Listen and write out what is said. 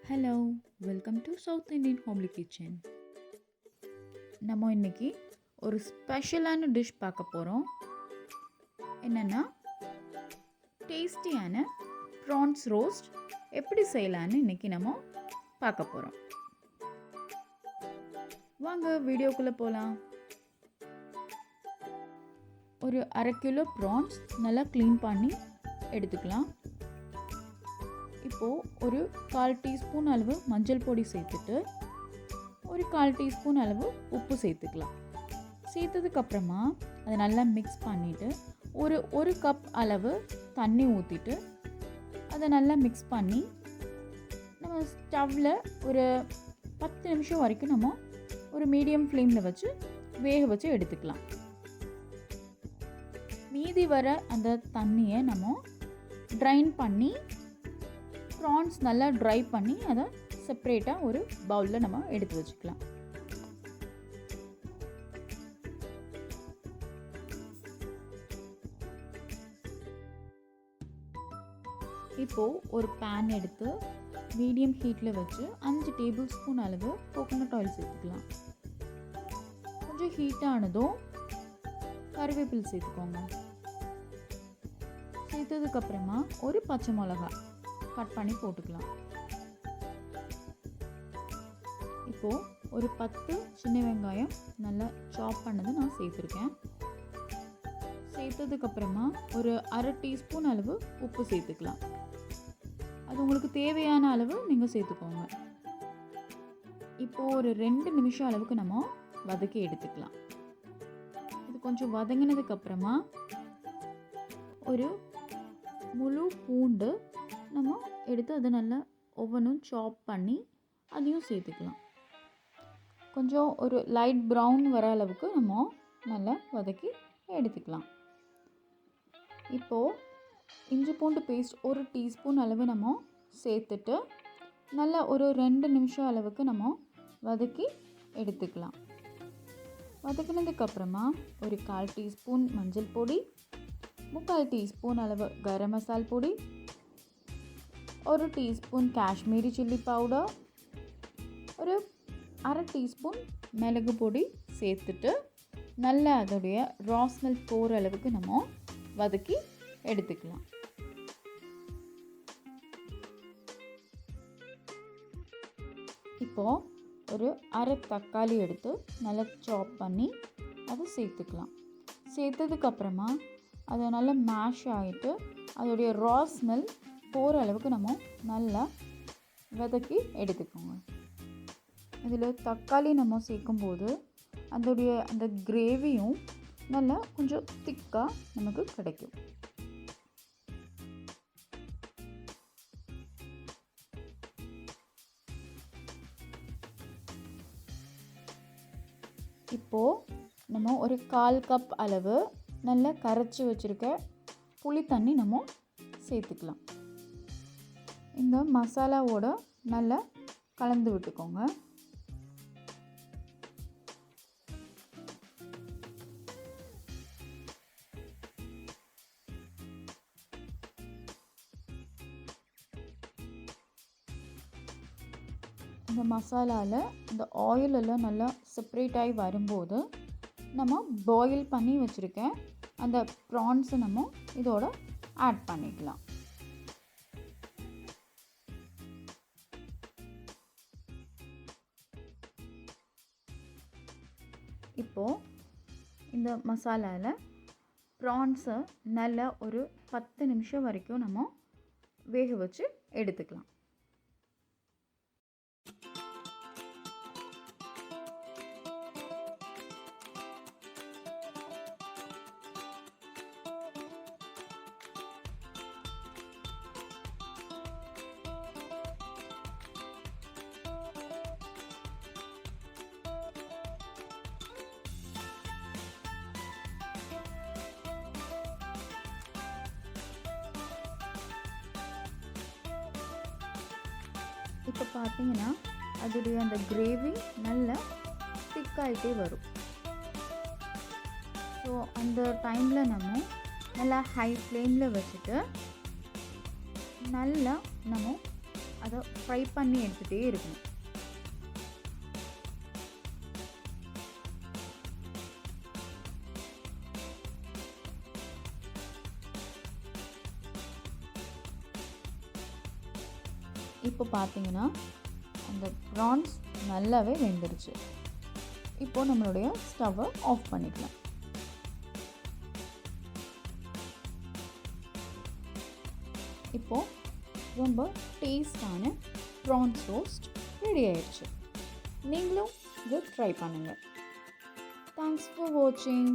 Hello, welcome to south Indian homely kitchen. நம்ம இன்னைக்கு ஒரு ஸ்பெஷலான டிஷ் பார்க்க போகிறோம். என்னென்னா டேஸ்டியான ப்ரான்ஸ் ரோஸ்ட் எப்படி செய்யலான்னு இன்னைக்கு நம்ம பார்க்க போகிறோம். வாங்க வீடியோக்குள்ளே போகலாம். ஒரு 1/2 கிலோ ப்ரான்ஸ் நல்லா க்ளீன் பண்ணி எடுத்துக்கலாம். இப்போது ஒரு 1/4 டீஸ்பூன் அளவு மஞ்சள் பொடி சேர்த்துட்டு ஒரு 1/4 டீஸ்பூன் அளவு உப்பு சேர்த்துக்கலாம். சேர்த்ததுக்கப்புறமா அதை நல்லா மிக்ஸ் பண்ணிவிட்டு ஒரு கப் அளவு தண்ணி ஊற்றிட்டு அதை நல்லா மிக்ஸ் பண்ணி நம்ம ஸ்டவ்வில் ஒரு 10 நிமிஷம் வரைக்கும் நம்ம ஒரு மீடியம் ஃப்ளேமில் வச்சு வேக வச்சு எடுத்துக்கலாம். மீதி வர அந்த தண்ணியை நம்ம ட்ரைன் பண்ணி ப்ரான்ஸ் நல்லா ட்ரை பண்ணி அதை செப்பரேட்டாக ஒரு பவுலில் நம்ம எடுத்து வச்சுக்கலாம். இப்போது ஒரு பேன் எடுத்து மீடியம் ஹீட்டில் வச்சு 5 டேபிள் ஸ்பூன் அளவு கோகோனட் ஆயில் சேர்த்துக்கலாம். கொஞ்சம் ஹீட்டானதும் கறிவேப்பிலை சேர்த்துக்கோங்க. சேர்த்ததுக்கப்புறமா ஒரு பச்சை மிளகா கட் பண்ணி போட்டுக்கலாம். இப்போது ஒரு 10 சின்ன வெங்காயம் நல்லா சாப் பண்ணது நான் சேர்த்துருக்கேன். சேர்த்ததுக்கப்புறமா ஒரு 1/2 டீஸ்பூன் அளவு உப்பு சேர்த்துக்கலாம். அது உங்களுக்கு தேவையான அளவு நீங்கள் சேர்த்துக்கோங்க. இப்போது ஒரு 2 நிமிஷம் அளவுக்கு நம்ம வதக்கி எடுத்துக்கலாம். இது கொஞ்சம் வதங்கினதுக்கப்புறமா ஒரு முழு பூண்டு நம்ம எடுத்து அதை நல்லா ஒவ்வொன்றும் சாப் பண்ணி அதையும் சேர்த்துக்கலாம். கொஞ்சம் ஒரு லைட் ப்ரௌன் வர அளவுக்கு நம்ம நல்லா வதக்கி எடுத்துக்கலாம். இப்போது இஞ்சி பூண்டு பேஸ்ட் ஒரு டீஸ்பூன் அளவு நம்ம சேர்த்துட்டு நல்லா ஒரு 2 நிமிஷம் அளவுக்கு நம்ம வதக்கி எடுத்துக்கலாம். வதக்கினதுக்கப்புறமா ஒரு 1/4 டீஸ்பூன் மஞ்சள் பொடி, 3/4 டீஸ்பூன் அளவு கரம் மசால் பொடி, 1 டீஸ்பூன் காஷ்மீரி சில்லி பவுடர், ஒரு 1/2 டீஸ்பூன் மிளகு பொடி சேர்த்துட்டு நல்லா அதோடைய ரா ஸ்மெல் போகிற அளவுக்கு நம்ம வதக்கி எடுத்துக்கலாம். இப்போது ஒரு 1/2 தக்காளி எடுத்து நல்லா சாப் பண்ணி அதை சேர்த்துக்கலாம். சேர்த்ததுக்கப்புறமா அதை நல்லா மேஷ் ஆகிட்டு அதோடைய ரா ஸ்மெல் போகிற அளவுக்கு நம்ம நல்லா வதக்கி எடுத்துக்கோங்க. இதில் தக்காளி நம்ம சேர்க்கும்போது அதோடைய அந்த கிரேவியும் நல்லா கொஞ்சம் திக்காக நமக்கு கிடைக்கும். இப்போது நம்ம ஒரு 1/4 கப் அளவு நல்லா கரைச்சி வச்சுருக்க புளி தண்ணி நம்ம சேர்த்துக்கலாம். இந்த மசாலாவோட நல்லா கலந்து விட்டுக்கோங்க. இந்த மசாலாவில் இந்த ஆயிலெல்லாம் நல்லா செப்பரேட் ஆகி வரும்போது நம்ம பாயில் பண்ணி வச்சுருக்க அந்த ப்ரான்ஸை நம்ம இதோட ஆட் பண்ணிக்கலாம். இப்போது இந்த மசாலாவில் ப்ரான்ஸை நல்லா ஒரு 10 நிமிஷம் வரைக்கும் நம்ம வேக வச்சு எடுத்துக்கலாம். இப்போ பார்த்தீங்கன்னா அதோடைய அந்த கிரேவி நல்லா திக்காகிட்டே வரும். ஸோ அந்த டைமில் நம்ம நல்லா ஹை ஃப்ளேமில் வச்சுட்டு நல்லா நம்ம அதை ஃப்ரை பண்ணி எடுத்துகிட்டே இருக்கணும். இப்போ பார்த்தீங்கன்னா அந்த ப்ரான்ஸ் நல்லாவே வெந்துருச்சு. இப்போது நம்மளுடைய ஸ்டவ்வை ஆஃப் பண்ணிக்கலாம். இப்போது ரொம்ப டேஸ்டான ப்ரான்ஸ் ரோஸ்ட் ரெடி ஆயிடுச்சு. நீங்களும் இதை ட்ரை பண்ணுங்கள். தேங்க்ஸ் ஃபார் வாட்சிங்.